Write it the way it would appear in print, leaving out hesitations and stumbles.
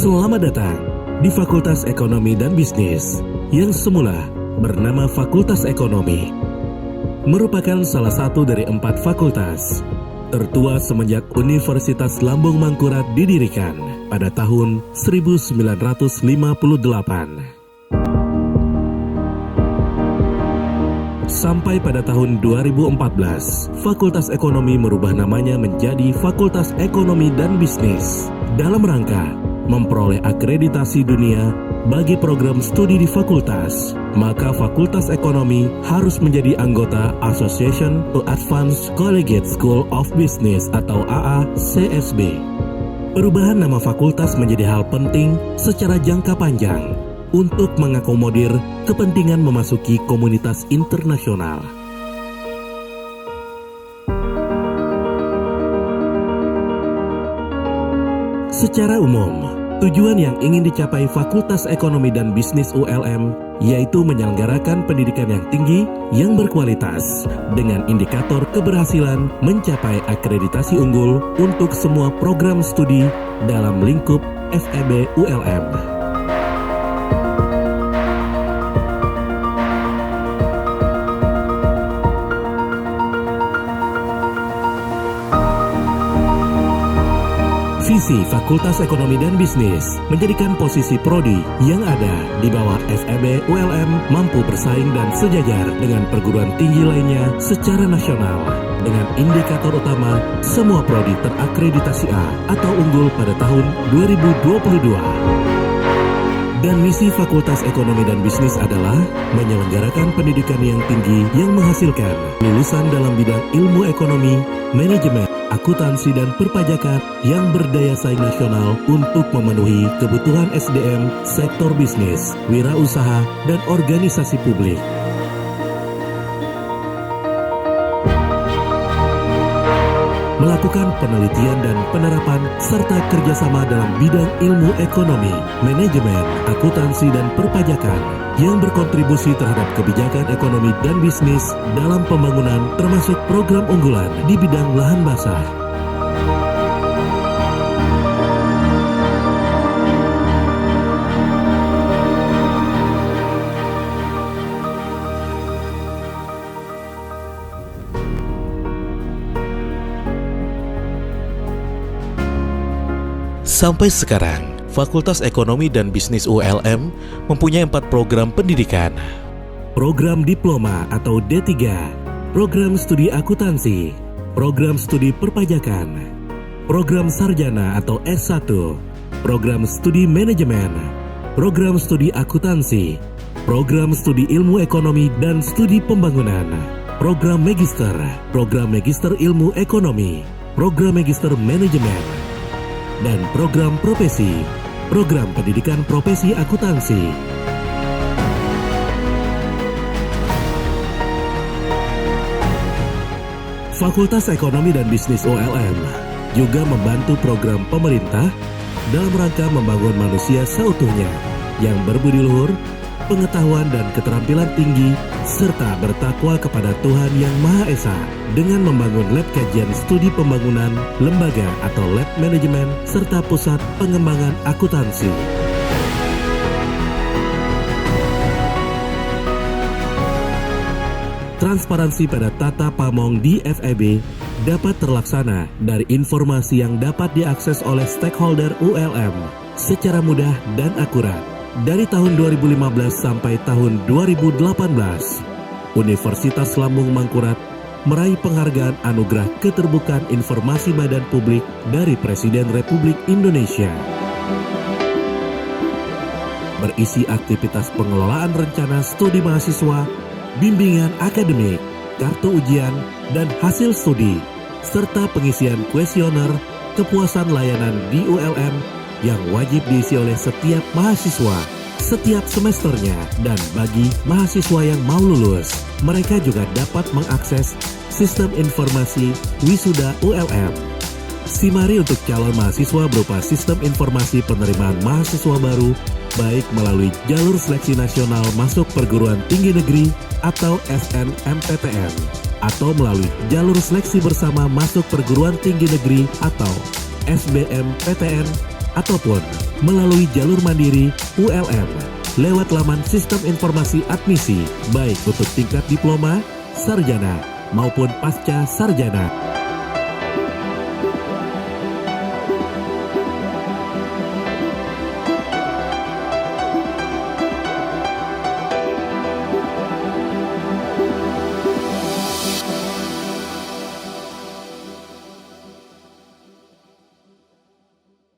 Selamat datang di Fakultas Ekonomi dan Bisnis yang semula bernama Fakultas Ekonomi. Merupakan salah satu dari 4 fakultas tertua semenjak Universitas Lambung Mangkurat didirikan pada tahun 1958. Sampai pada tahun 2014, Fakultas Ekonomi merubah namanya menjadi Fakultas Ekonomi dan Bisnis dalam rangka memperoleh akreditasi dunia bagi program studi di fakultas. Maka Fakultas Ekonomi harus menjadi anggota Association to Advance Collegiate School of Business atau AACSB. Perubahan nama fakultas menjadi hal penting secara jangka panjang untuk mengakomodir kepentingan memasuki komunitas internasional. Secara umum, tujuan yang ingin dicapai Fakultas Ekonomi dan Bisnis ULM yaitu menyelenggarakan pendidikan yang tinggi, yang berkualitas, dengan indikator keberhasilan mencapai akreditasi unggul untuk semua program studi dalam lingkup FEB ULM. Visi Fakultas Ekonomi dan Bisnis menjadikan posisi prodi yang ada di bawah FEB ULM mampu bersaing dan sejajar dengan perguruan tinggi lainnya secara nasional. Dengan indikator utama, semua prodi terakreditasi A atau unggul pada tahun 2022. Dan misi Fakultas Ekonomi dan Bisnis adalah menyelenggarakan pendidikan yang tinggi yang menghasilkan lulusan dalam bidang ilmu ekonomi, manajemen, akuntansi dan perpajakan yang berdaya saing nasional untuk memenuhi kebutuhan SDM, sektor bisnis, wirausaha, dan organisasi publik. Melakukan penelitian dan penerapan serta kerjasama dalam bidang ilmu ekonomi, manajemen, akuntansi dan perpajakan yang berkontribusi terhadap kebijakan ekonomi dan bisnis dalam pembangunan termasuk program unggulan di bidang lahan basah. Sampai sekarang, Fakultas Ekonomi dan Bisnis ULM mempunyai 4 program pendidikan. Program Diploma atau D3, Program Studi Akuntansi, Program Studi Perpajakan, Program Sarjana atau S1, Program Studi Manajemen, Program Studi Akuntansi, Program Studi Ilmu Ekonomi dan Studi Pembangunan, Program Magister Ilmu Ekonomi, Program Magister Manajemen, dan program profesi, program pendidikan profesi akuntansi. Fakultas Ekonomi dan Bisnis ULM juga membantu program pemerintah dalam rangka membangun manusia seutuhnya yang berbudi luhur, pengetahuan dan keterampilan tinggi, serta bertakwa kepada Tuhan Yang Maha Esa dengan membangun lab kajian studi pembangunan, lembaga atau lab manajemen, serta pusat pengembangan akuntansi. Transparansi pada tata pamong di FEB dapat terlaksana dari informasi yang dapat diakses oleh stakeholder ULM secara mudah dan akurat. Dari tahun 2015 sampai tahun 2018, Universitas Lambung Mangkurat meraih penghargaan Anugerah Keterbukaan Informasi Badan Publik dari Presiden Republik Indonesia. Berisi aktivitas pengelolaan rencana studi mahasiswa, bimbingan akademik, kartu ujian, dan hasil studi, serta pengisian kuesioner kepuasan layanan di ULM yang wajib diisi oleh setiap mahasiswa setiap semesternya. Dan bagi mahasiswa yang mau lulus, mereka juga dapat mengakses sistem informasi wisuda ULM. Simari untuk calon mahasiswa berupa sistem informasi penerimaan mahasiswa baru, baik melalui jalur seleksi nasional masuk perguruan tinggi negeri atau SNMPTN, atau melalui jalur seleksi bersama masuk perguruan tinggi negeri atau SBMPTN, ataupun melalui jalur mandiri ULM lewat laman Sistem Informasi Admisi baik untuk tingkat diploma, sarjana maupun pasca sarjana.